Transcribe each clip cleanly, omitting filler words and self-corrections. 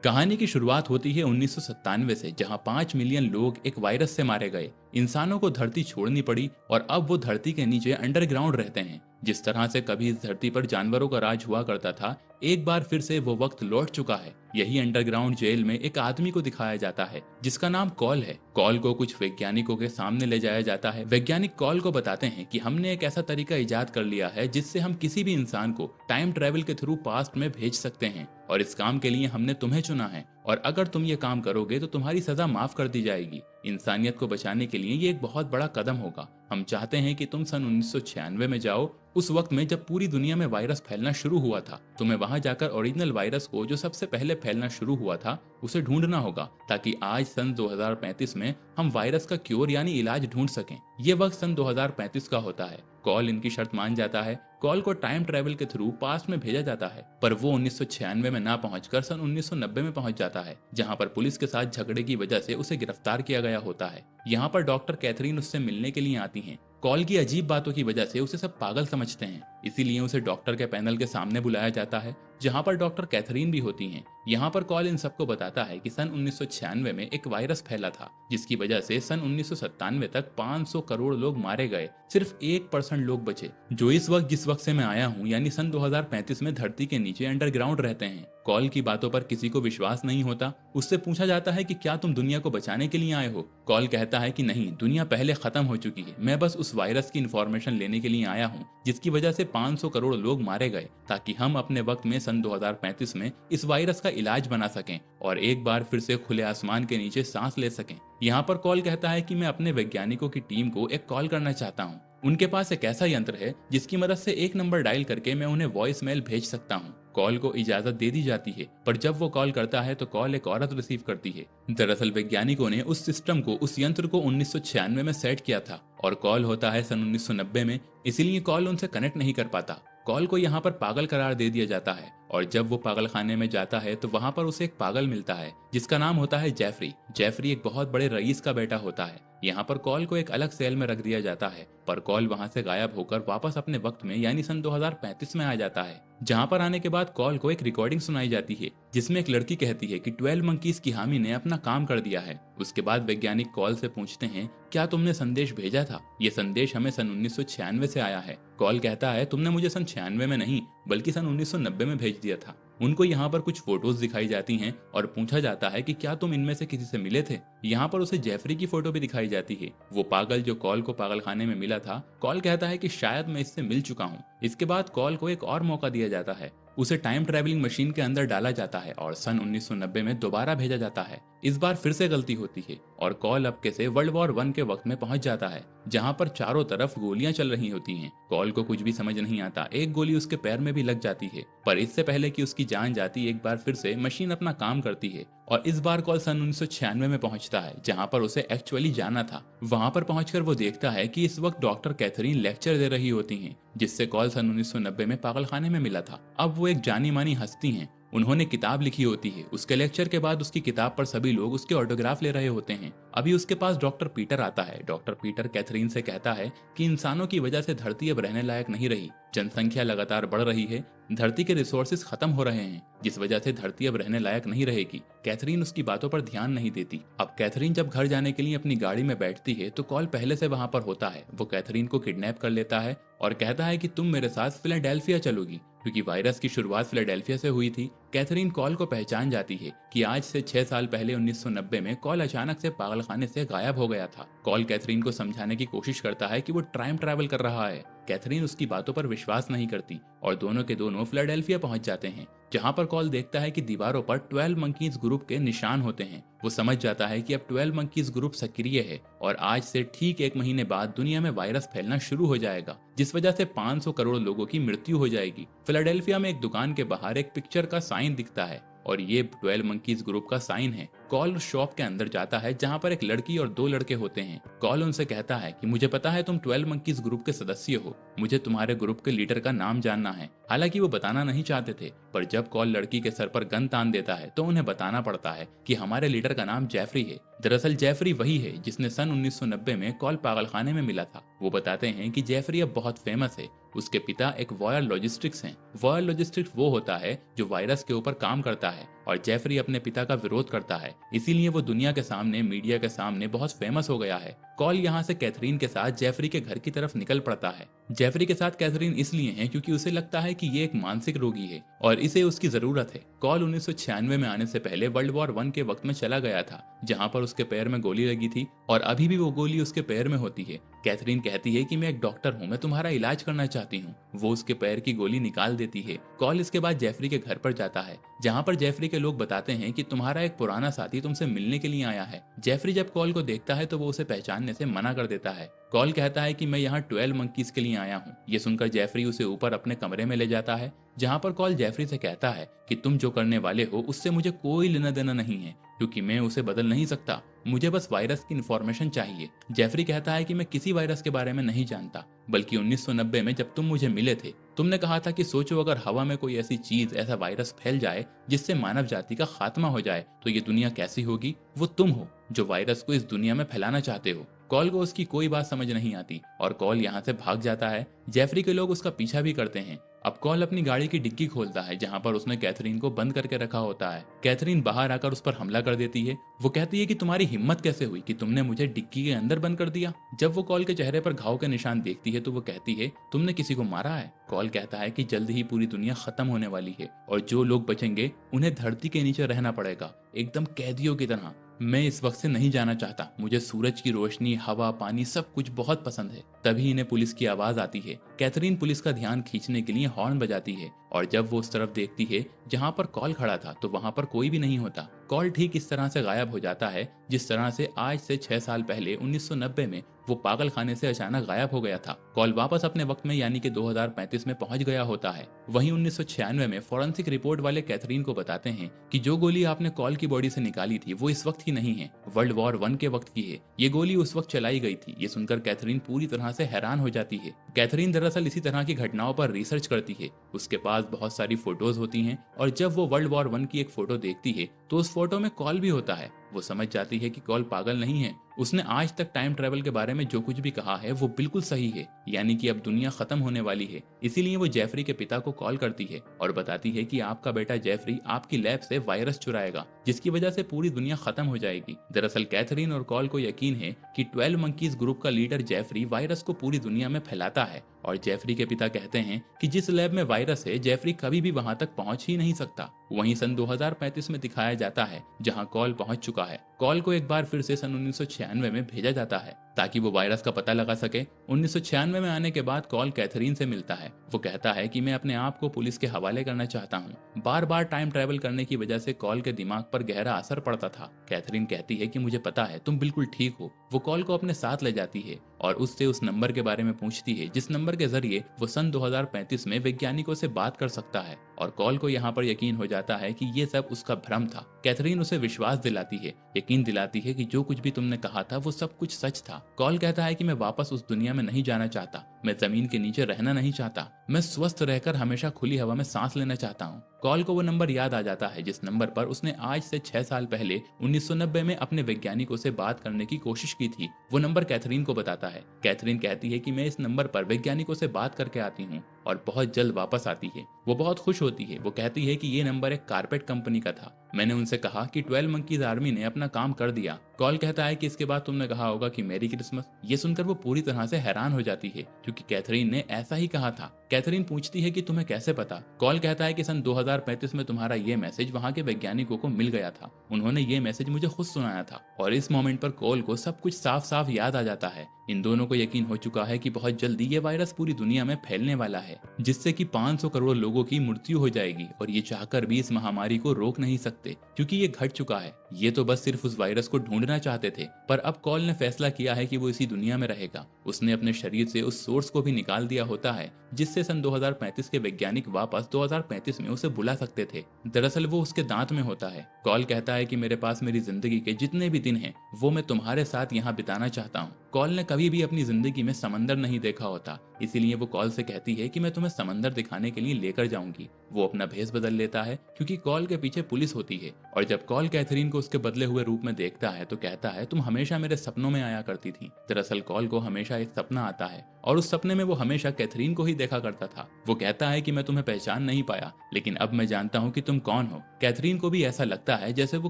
कहानी की शुरुआत होती है 1997 से, जहां 5 मिलियन लोग एक वायरस से मारे गए। इंसानों को धरती छोड़नी पड़ी और अब वो धरती के नीचे अंडरग्राउंड रहते हैं। जिस तरह से कभी इस धरती पर जानवरों का राज हुआ करता था, एक बार फिर से वो वक्त लौट चुका है। यही अंडरग्राउंड जेल में एक आदमी को दिखाया जाता है जिसका नाम कॉल है। कॉल को कुछ वैज्ञानिकों के सामने ले जाया जाता है। वैज्ञानिक कॉल को बताते हैं कि हमने एक ऐसा तरीका इजाद कर लिया है जिससे हम किसी भी इंसान को टाइम ट्रेवल के थ्रू पास्ट में भेज सकते हैं, और इस काम के लिए हमने तुम्हें चुना है, और अगर तुम ये काम करोगे तो तुम्हारी सजा माफ कर दी जाएगी। इंसानियत को बचाने के लिए ये एक बहुत बड़ा कदम होगा। हम चाहते हैं कि तुम सन 1996 में जाओ, उस वक्त में जब पूरी दुनिया में वायरस फैलना शुरू हुआ था। तुम्हें वहां जाकर ओरिजिनल वायरस को, जो सबसे पहले फैलना शुरू हुआ था, उसे ढूंढना होगा, ताकि आज सन 2035 में हम वायरस का क्योर यानी इलाज ढूंढ सकें। ये वक्त सन 2035 का होता है। कॉल इनकी शर्त मान जाता है। कॉल को टाइम ट्रेवल के थ्रू पास्ट में भेजा जाता है, पर वो 1996 में ना पहुंचकर सन 1990 में पहुंच जाता है, जहां पर पुलिस के साथ झगड़े की वजह से उसे गिरफ्तार किया गया होता है। यहाँ पर डॉक्टर कैथरीन उससे मिलने के लिए आती हैं। कॉल की अजीब बातों की वजह से उसे सब पागल समझते हैं, इसीलिए उसे डॉक्टर के पैनल के सामने बुलाया जाता है, जहां पर डॉक्टर कैथरीन भी होती हैं। यहाँ पर कॉल इन सबको बताता है कि सन 1996 में एक वायरस फैला था, जिसकी वजह से सन 1997 तक 500 करोड़ लोग मारे गए। सिर्फ 1% लोग बचे, जो इस वक्त जिस वक्त से मैं आया हूँ यानी सन 2035 में धरती के नीचे अंडरग्राउंड रहते हैं। कॉल की बातों पर किसी को विश्वास नहीं होता। उससे पूछा जाता है कि क्या तुम दुनिया को बचाने के लिए आए हो। कॉल कहता है कि नहीं, दुनिया पहले खत्म हो चुकी है। मैं बस उस वायरस की इंफॉर्मेशन लेने के लिए आया हूँ जिसकी वजह से 500 करोड़ लोग मारे गए, ताकि हम अपने वक्त में सन 2035 में इस वायरस का इलाज बना सकें और एक बार फिर से खुले आसमान के नीचे सांस ले सकें। यहाँ पर कॉल कहता है कि मैं अपने वैज्ञानिकों की टीम को एक कॉल करना चाहता हूँ। उनके पास एक ऐसा यंत्र है जिसकी मदद से एक नंबर डायल करके मैं उन्हें वॉइस मेल भेज सकता हूँ। कॉल को इजाजत दे दी जाती है, पर जब वो कॉल करता है तो कॉल एक औरत रिसीव करती है। दरअसल वैज्ञानिकों ने उस सिस्टम को, उस यंत्र को 1996 में सेट किया था और कॉल होता है सन 1990 में, इसीलिए कॉल उनसे कनेक्ट नहीं कर पाता। कॉल को यहाँ पर पागल करार दे दिया जाता है, और जब वो पागल खाने में जाता है तो वहाँ पर उसे एक पागल मिलता है जिसका नाम होता है जेफरी। जेफरी एक बहुत बड़े रईस का बेटा होता है। यहाँ पर कॉल को एक अलग सेल में रख दिया जाता है, पर कॉल वहाँ से गायब होकर वापस अपने वक्त में यानी सन 2035 में आ जाता है, जहाँ पर आने के बाद कॉल को एक रिकॉर्डिंग सुनाई जाती है जिसमें एक लड़की कहती है कि 12 मंकीज की हामी ने अपना काम कर दिया है। उसके बाद वैज्ञानिक कॉल से पूछते हैं, क्या तुमने संदेश भेजा था? ये संदेश हमें सन 1996 से आया है। कॉल कहता है, तुमने मुझे सन 96 में नहीं बल्कि सन 1990 में भेज दिया था। उनको यहाँ पर कुछ फोटोज दिखाई जाती हैं और पूछा जाता है कि क्या तुम इनमें से किसी से मिले थे। यहाँ पर उसे जेफरी की फोटो भी दिखाई जाती है, वो पागल जो कॉल को पागल खाने में मिला था। कॉल कहता है कि शायद मैं इससे मिल चुका हूँ। इसके बाद कॉल को एक और मौका दिया जाता है। उसे टाइम ट्रेवलिंग मशीन के अंदर डाला जाता है और सन 1990 में दोबारा भेजा जाता है। इस बार फिर से गलती होती है और कॉल अब के से वर्ल्ड वॉर 1 के वक्त में पहुंच जाता है, जहां पर चारों तरफ गोलियां चल रही होती हैं। कॉल को कुछ भी समझ नहीं आता। एक गोली उसके पैर में भी लग जाती है, पर इससे पहले कि उसकी जान जाती, एक बार फिर से मशीन अपना काम करती है और इस बार कॉल सन 1996 में पहुंचता है, जहां पर उसे एक्चुअली जाना था। वहां पर पहुंचकर वो देखता है कि इस वक्त डॉक्टर कैथरीन लेक्चर दे रही होती हैं, जिससे कॉल सन 1990 में पागलखाने में मिला था। अब वो एक जानी मानी हस्ती हैं। उन्होंने किताब लिखी होती है। उसके लेक्चर के बाद उसकी किताब पर सभी लोग उसके ऑटोग्राफ ले रहे होते हैं। अभी उसके पास डॉक्टर पीटर आता है। डॉक्टर पीटर कैथरीन से कहता है कि इंसानों की वजह से धरती अब रहने लायक नहीं रही। जनसंख्या लगातार बढ़ रही है, धरती के रिसोर्सेज खत्म हो रहे हैं, जिस वजह से धरती अब रहने लायक नहीं रहेगी। कैथरीन उसकी बातों पर ध्यान नहीं देती। अब कैथरीन जब घर जाने के लिए अपनी गाड़ी में बैठती है तो कॉल पहले से वहां पर होता है। वो कैथरीन को किडनैप कर लेता है और कहता है कि तुम मेरे साथ फिलाडेल्फिया चलोगी, क्योंकि वायरस की शुरुआत फिलाडेल्फिया से हुई थी। कैथरीन कॉल को पहचान जाती है कि आज से 6 साल पहले 1990 में कॉल अचानक से पागलखाने से गायब हो गया था। कॉल कैथरीन को समझाने की कोशिश करता है कि वो टाइम ट्रैवल कर रहा है। कैथरीन उसकी बातों पर विश्वास नहीं करती और दोनों के दोनों फिलाडेल्फिया पहुंच जाते हैं, जहां पर कॉल देखता है कि दीवारों पर 12 मंकीज ग्रुप के निशान होते हैं। वो समझ जाता है कि अब 12 मंकीज ग्रुप सक्रिय है और आज से ठीक 1 महीने बाद दुनिया में वायरस फैलना शुरू हो जाएगा, जिस वजह से 500 करोड़ लोगों की मृत्यु हो जाएगी। फिलाडेल्फिया में एक दुकान के बाहर एक पिक्चर का साइन दिखता है और ये 12 मंकीज ग्रुप का साइन है। कॉल उस शॉप के अंदर जाता है जहां पर एक लड़की और 2 लड़के होते हैं। कॉल उनसे कहता है कि मुझे पता है तुम 12 मंकीज ग्रुप के सदस्य हो, मुझे तुम्हारे ग्रुप के लीडर का नाम जानना है। हालांकि वो बताना नहीं चाहते थे, पर जब कॉल लड़की के सर पर गन तान देता है तो उन्हें बताना पड़ता है कि हमारे लीडर का नाम जेफरी है। दरअसल जेफरी वही है जिसने सन 1990 में कॉल पागलखाने में मिला था। वो बताते हैं कि जेफरी अब बहुत फेमस है। उसके पिता एक वॉयर लॉजिस्टिक्स हैं। वॉयर लॉजिस्टिक्स वो होता है जो वायरस के ऊपर काम करता है और जेफरी अपने पिता का विरोध करता है, इसीलिए वो दुनिया के सामने, मीडिया के सामने बहुत फेमस हो गया है। कॉल यहाँ से कैथरीन के साथ जेफरी के घर की तरफ निकल पड़ता है। जेफरी के साथ कैथरीन इसलिए है क्योंकि उसे लगता है कि ये एक मानसिक रोगी है और इसे उसकी जरूरत है। कॉल 1996 में आने से पहले वर्ल्ड वॉर 1 के वक्त में चला गया था, जहाँ पर उसके पैर में गोली लगी थी और अभी भी वो गोली उसके पैर में होती है। कैथरीन कहती है कि मैं एक डॉक्टर हूँ, मैं तुम्हारा इलाज करना चाहती हूँ। वो उसके पैर की गोली निकाल देती है। कॉल इसके बाद जेफरी के घर पर जाता है, जहाँ पर जेफरी के लोग बताते हैं कि तुम्हारा एक पुराना साथी तुमसे मिलने के लिए आया है। जेफरी जब कॉल को देखता है तो वो उसे पहचानने से मना कर देता है। कॉल कहता है कि मैं यहाँ 12 मंकीज के लिए आया हूँ। ये सुनकर जेफरी उसे ऊपर अपने कमरे में ले जाता है, जहाँ पर कॉल जेफरी से कहता है कि तुम जो करने वाले हो उससे मुझे कोई लेना देना नहीं है, क्योंकि मैं उसे बदल नहीं सकता, मुझे बस वायरस की इन्फॉर्मेशन चाहिए। जेफरी कहता है कि मैं किसी वायरस के बारे में नहीं जानता, बल्कि 1990 में जब तुम मुझे मिले थे, तुमने कहा था कि सोचो अगर हवा में कोई ऐसी चीज, ऐसा वायरस फैल जाए जिससे मानव जाति का खात्मा हो जाए तो ये दुनिया कैसी होगी। वो तुम हो जो वायरस को इस दुनिया में फैलाना चाहते हो। कॉल को उसकी कोई बात समझ नहीं आती और कॉल यहाँ से भाग जाता है। जेफरी के लोग उसका पीछा भी करते हैं। अब कॉल अपनी गाड़ी की डिग्गी खोलता है, जहाँ पर उसने कैथरीन को बंद करके रखा होता है। कैथरीन बाहर आकर उस पर हमला कर देती है। वो कहती है कि तुम्हारी हिम्मत कैसे हुई कि तुमने मुझे डिग्गी के अंदर बंद कर दिया। जब वो कॉल के चेहरे पर घाव के निशान देखती है तो वो कहती है तुमने किसी को मारा है। कॉल कहता है कि जल्द ही पूरी दुनिया खत्म होने वाली है और जो लोग बचेंगे उन्हें धरती के नीचे रहना पड़ेगा, एकदम कैदियों की तरह। मैं इस वक्त से नहीं जाना चाहता, मुझे सूरज की रोशनी, हवा, पानी सब कुछ बहुत पसंद है। तभी इन्हें पुलिस की आवाज आती है। कैथरीन पुलिस का ध्यान खींचने के लिए हॉर्न बजाती है और जब वो उस तरफ देखती है जहाँ पर कॉल खड़ा था तो वहाँ पर कोई भी नहीं होता। कॉल ठीक इस तरह से गायब हो जाता है जिस तरह से आज से 6 साल पहले 1990 में वो पागल खाने से अचानक गायब हो गया था। कॉल वापस अपने वक्त में यानी कि 2035 में पहुंच गया होता है। वहीं 1996 में फॉरेंसिक रिपोर्ट वाले कैथरीन को बताते हैं कि जो गोली आपने कॉल की बॉडी से निकाली थी वो इस वक्त की नहीं है, वर्ल्ड वॉर 1 के वक्त की है। ये गोली उस वक्त चलाई गई थी। ये सुनकर कैथरीन पूरी तरह से हैरान हो जाती है। कैथरीन दरअसल इसी तरह की घटनाओं पर रिसर्च करती है। उसके पास बहुत सारी फोटोज होती हैं और जब वो वर्ल्ड वॉर 1 की एक फोटो देखती है तो उस फोटो में कॉल भी होता है। वो समझ जाती है कि कॉल पागल नहीं है, उसने आज तक टाइम ट्रेवल के बारे में जो कुछ भी कहा है वो बिल्कुल सही है, यानी कि अब दुनिया खत्म होने वाली है। इसीलिए वो जेफरी के पिता को कॉल करती है और बताती है कि आपका बेटा जेफरी आपकी लैब से वायरस चुराएगा, जिसकी वजह से पूरी दुनिया खत्म हो जाएगी। दरअसल कैथरीन और कॉल को यकीन है कि 12 मंकीज ग्रुप का लीडर जेफरी वायरस को पूरी दुनिया में फैलाता है और जेफरी के पिता कहते हैं कि जिस लैब में वायरस है जेफरी कभी भी वहां तक पहुंच ही नहीं सकता। वहीं सन 2035 में दिखाया जाता है जहां कॉल पहुंच चुका है। कॉल को एक बार फिर से सन 1996 में भेजा जाता है ताकि वो वायरस का पता लगा सके। 1996 में आने के बाद कॉल कैथरीन से मिलता है। वो कहता है कि मैं अपने आप को पुलिस के हवाले करना चाहता हूँ। बार बार टाइम ट्रेवल करने की वजह से कॉल के दिमाग पर गहरा असर पड़ता था। कैथरीन कहती है कि मुझे पता है तुम बिल्कुल ठीक हो। वो कॉल को अपने साथ ले जाती है और उससे उस नंबर के बारे में पूछती है जिस नंबर के जरिए वो सन 2035 में वैज्ञानिकों से बात कर सकता है और कॉल को यहाँ पर यकीन हो जाता है कि ये सब उसका भ्रम था। कैथरीन उसे विश्वास दिलाती है, यकीन दिलाती है कि जो कुछ भी तुमने कहा था वो सब कुछ सच था। कॉल कहता है कि मैं वापस उस दुनिया में नहीं जाना चाहता, मैं जमीन के नीचे रहना नहीं चाहता, मैं स्वस्थ रहकर हमेशा खुली हवा में सांस लेना चाहता हूँ। कॉल को वो नंबर याद आ जाता है जिस नंबर पर उसने आज से 6 साल पहले 1990 में अपने वैज्ञानिकों से बात करने की कोशिश की थी। वो नंबर कैथरीन को बताता है। कैथरीन कहती है कि मैं इस नंबर पर वैज्ञानिकों से बात करके आती हूँ और बहुत जल्द वापस आती है। वो बहुत खुश होती है। वो कहती है कि ये नंबर एक कारपेट कंपनी का था। मैंने उनसे कहा कि 12 मंकीज आर्मी ने अपना काम कर दिया। कॉल कहता है कि इसके बाद तुमने कहा होगा कि मेरी क्रिसमस। ये सुनकर वो पूरी तरह से हैरान हो जाती है क्योंकि कैथरीन ने ऐसा ही कहा था। कैथरीन पूछती है कि तुम्हें कैसे पता। कॉल कहता है कि सन 2035 में तुम्हारा ये मैसेज वहाँ के वैज्ञानिकों को मिल गया था, उन्होंने ये मैसेज मुझे खुद सुनाया था। और इस मोमेंट पर कॉल को सब कुछ साफ साफ याद आ जाता है। इन दोनों को यकीन हो चुका है कि बहुत जल्दी ये वायरस पूरी दुनिया में फैलने वाला है, जिससे कि 500 करोड़ लोगों की मृत्यु हो जाएगी और ये चाहकर भी इस महामारी को रोक नहीं सकते क्योंकि ये घट चुका है। ये तो बस सिर्फ उस वायरस को ढूंढना चाहते थे, पर अब कॉल ने फैसला किया है कि वो इसी दुनिया में रहेगा। उसने अपने शरीर से उस सोर्स को भी निकाल दिया होता है जिससे सन 2035 के वैज्ञानिक वापस 2035 में उसे बुला सकते थे। दरअसल वो उसके दांत में होता है। कॉल कहता है कि मेरे पास मेरी जिंदगी के जितने भी दिन हैं वो मैं तुम्हारे साथ यहाँ बिताना चाहता हूँ। कॉल ने कभी भी अपनी जिंदगी में समंदर नहीं देखा होता, इसीलिए वो कॉल से कहती है कि मैं तुम्हें समंदर दिखाने के लिए लेकर जाऊंगी। वो अपना भेष बदल लेता है क्योंकि कॉल के पीछे पुलिस होती है, और जब कॉल कैथरीन को उसके बदले हुए रूप में देखता है तो कहता है तुम हमेशा मेरे सपनों में आया करती थी। दरअसल कॉल को हमेशा एक सपना आता है और उस सपने में वो हमेशा कैथरीन को ही देखा करता था। वो कहता है कि मैं तुम्हें पहचान नहीं पाया, लेकिन अब मैं जानता हूँ कि तुम कौन हो। कैथरीन को भी ऐसा लगता है जैसे वो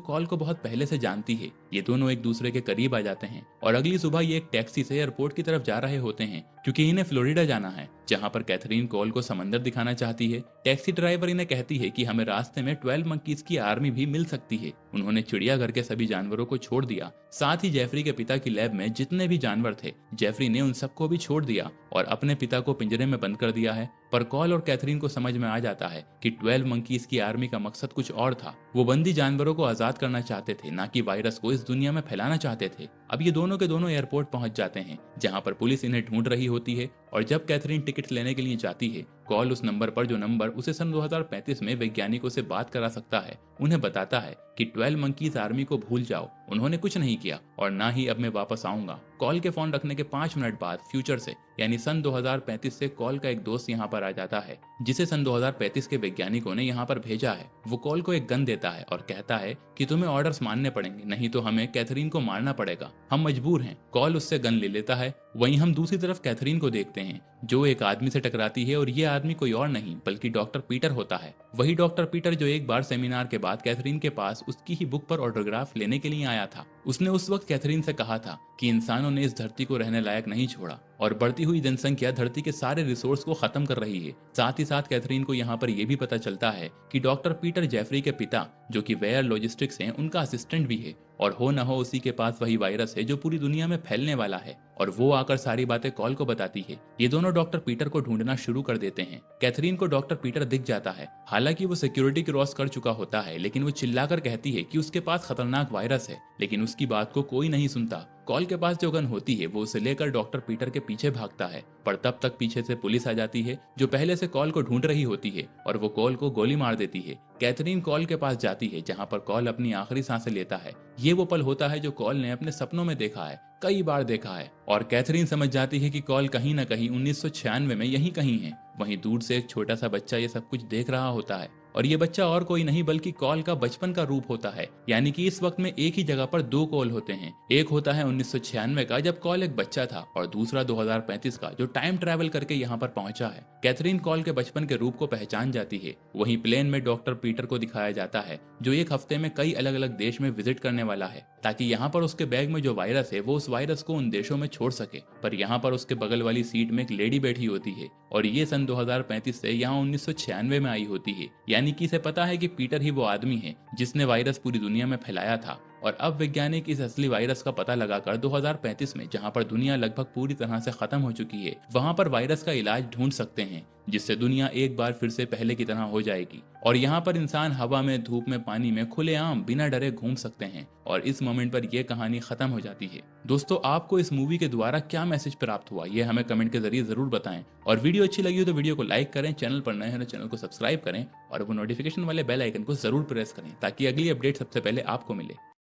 कॉल को बहुत पहले से जानती है। ये दोनों एक दूसरे के करीब आ जाते हैं और अगली सुबह ये एक टैक्सी से एयरपोर्ट की तरफ जा रहे होते हैं क्योंकि इन्हें फ्लोरिडा जाना है, जहाँ पर कैथरीन कॉल को समंदर दिखाना चाहती है। टैक्सी ड्राइवर इन्हें कहती है कि हमें रास्ते में 12 मंकीज की आर्मी भी मिल सकती है। उन्होंने चिड़ियाघर के सभी जानवरों को छोड़ दिया, साथ ही जेफरी के पिता की लैब में जितने भी जानवर थे जेफरी ने उन सबको भी छोड़ दिया और अपने पिता को पिंजरे में बंद कर दिया है। पर कॉल और कैथरीन को समझ में आ जाता है कि 12 मंकीज की आर्मी का मकसद कुछ और था। वो बंदी जानवरों को आजाद करना चाहते थे, ना कि वायरस को इस दुनिया में फैलाना चाहते थे। अब ये दोनों के दोनों एयरपोर्ट पहुंच जाते हैं, जहां पर पुलिस इन्हें ढूंढ रही होती है। और जब कैथरीन टिकट लेने के लिए जाती है, कॉल उस नंबर पर, जो नंबर उसे सन 2035 में वैज्ञानिकों से बात करा सकता है, उन्हें बताता है कि 12 मंकीज आर्मी को भूल जाओ, उन्होंने कुछ नहीं किया और ना ही अब मैं वापस आऊंगा। कॉल के फोन रखने के 5 मिनट बाद फ्यूचर से यानी सन 2035 से कॉल का एक दोस्त यहाँ पर आ जाता है, जिसे सन 2035 के वैज्ञानिकों ने यहाँ पर भेजा है। वो कॉल को एक गन देता है और कहता है कि तुम्हें ऑर्डर्स मानने पड़ेंगे, नहीं तो हमें कैथरीन को मारना पड़ेगा, हम मजबूर हैं। कॉल उससे गन ले लेता है। वहीं हम दूसरी तरफ कैथरीन को देखते हैं, जो एक आदमी से टकराती है और ये आदमी कोई और नहीं बल्कि डॉक्टर पीटर होता है। वही डॉक्टर पीटर जो एक बार सेमिनार के बाद कैथरीन के पास उसकी ही बुक पर ऑटोग्राफ लेने के लिए आया था। उसने उस वक्त कैथरीन से कहा था कि इंसानों ने इस धरती को रहने लायक नहीं छोड़ा और बढ़ती हुई जनसंख्या धरती के सारे रिसोर्स को खत्म कर रही है। साथ ही साथ कैथरीन को यहाँ पर यह भी पता चलता है कि डॉक्टर पीटर जेफरी के पिता, जो कि वेयर लॉजिस्टिक्स हैं, उनका असिस्टेंट भी है और हो न हो उसी के पास वही वायरस है जो पूरी दुनिया में फैलने वाला है। और वो आकर सारी बातें कॉल को बताती है। ये दोनों डॉक्टर पीटर को ढूंढना शुरू कर देते हैं। कैथरीन को डॉक्टर पीटर दिख जाता है। हालांकि वो सिक्योरिटी क्रॉस कर चुका होता है, लेकिन वो चिल्लाकर कहती है कि उसके पास खतरनाक वायरस है, लेकिन उसकी बात को कोई नहीं सुनता। कॉल के पास जो गन होती है वो उसे लेकर डॉक्टर पीटर के पीछे भागता है, पर तब तक पीछे से पुलिस आ जाती है, जो पहले से कॉल को ढूंढ रही होती है और वो कॉल को गोली मार देती है। कैथरीन कॉल के पास जाती है, जहां पर कॉल अपनी आखिरी सांसें लेता है। ये वो पल होता है जो कॉल ने अपने सपनों में देखा है, कई बार देखा है। और कैथरीन समझ जाती है कि कॉल कहीं न कहीं 1996 में यहीं कहीं है। वहीं दूर से एक छोटा सा बच्चा ये सब कुछ देख रहा होता है और ये बच्चा और कोई नहीं बल्कि कॉल का बचपन का रूप होता है। यानी कि इस वक्त में एक ही जगह पर 2 कॉल होते हैं। एक होता है 1996 का, जब कॉल एक बच्चा था, और दूसरा 2035 का, जो टाइम ट्रैवल करके यहाँ पर पहुंचा है। कैथरीन कॉल के बचपन के रूप को पहचान जाती है। वहीं प्लेन में डॉक्टर पीटर को दिखाया जाता है, जो एक हफ्ते में कई अलग अलग देश में विजिट करने वाला है, ताकि यहाँ पर उसके बैग में जो वायरस है वो उस वायरस को उन देशों में छोड़ सके। पर यहाँ पर उसके बगल वाली सीट में एक लेडी बैठी होती है और ये सन 2035 से यहाँ 1996 में आई होती है। यानी कि इसे पता है कि पीटर ही वो आदमी है जिसने वायरस पूरी दुनिया में फैलाया था। और अब वैज्ञानिक इस असली वायरस का पता लगाकर 2035 में, जहां पर दुनिया लगभग पूरी तरह से खत्म हो चुकी है, वहां पर वायरस का इलाज ढूंढ सकते हैं, जिससे दुनिया एक बार फिर से पहले की तरह हो जाएगी। और यहाँ पर इंसान हवा में, धूप में, पानी में खुलेआम बिना डरे घूम सकते हैं। और इस मोमेंट पर यह कहानी खत्म हो जाती है। दोस्तों, आपको इस मूवी के द्वारा क्या मैसेज प्राप्त हुआ, यह हमें कमेंट के जरिए जरूर बताएं। और वीडियो अच्छी लगी हो तो वीडियो को लाइक करें, चैनल पर नए हैं तो चैनल को सब्सक्राइब करें और वो नोटिफिकेशन वाले बेल आइकन को जरूर प्रेस करें, ताकि अगली अपडेट सबसे पहले आपको मिले।